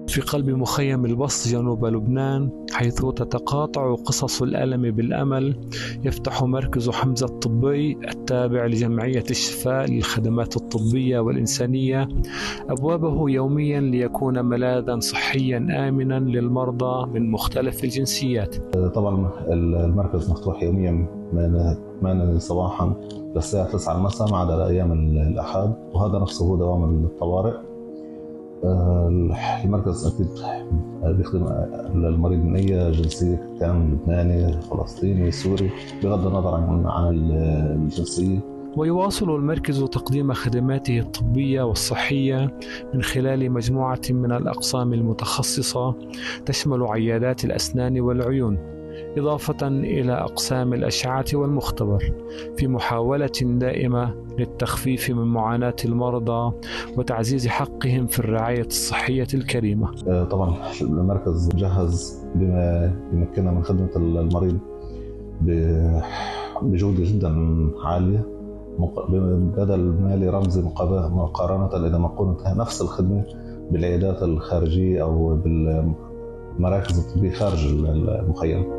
في قلب مخيم البسط جنوب لبنان، حيث تتقاطع قصص الألم بالأمل، يفتح مركز حمزة الطبي التابع لجمعية الشفاء للخدمات الطبية والإنسانية أبوابه يوميا ليكون ملاذا صحيا آمنا للمرضى من مختلف الجنسيات. طبعا المركز مفتوح يوميا من 8 صباحا للساعة 9 مساء ما عدا أيام الأحد، وهذا نفسه هو دوام الطوارئ. المركز أكيد بيخدم المريض من أي جنسية، كان لبناني، فلسطيني، سوري، بغض النظر عن الجنسية. ويواصل المركز تقديم خدماته الطبية والصحية من خلال مجموعة من الأقسام المتخصصة تشمل عيادات الأسنان والعيون، إضافة إلى أقسام الأشعة والمختبر، في محاولة دائمة للتخفيف من معاناة المرضى وتعزيز حقهم في الرعاية الصحية الكريمة. طبعا المركز مجهز بما يمكننا من خدمة المريض بجودة جدا عالية، بدل مالي رمزي مقارنة إذا ما كنت نفس الخدمة بالعيادات الخارجية أو بالمراكز الطبية خارج المخيم.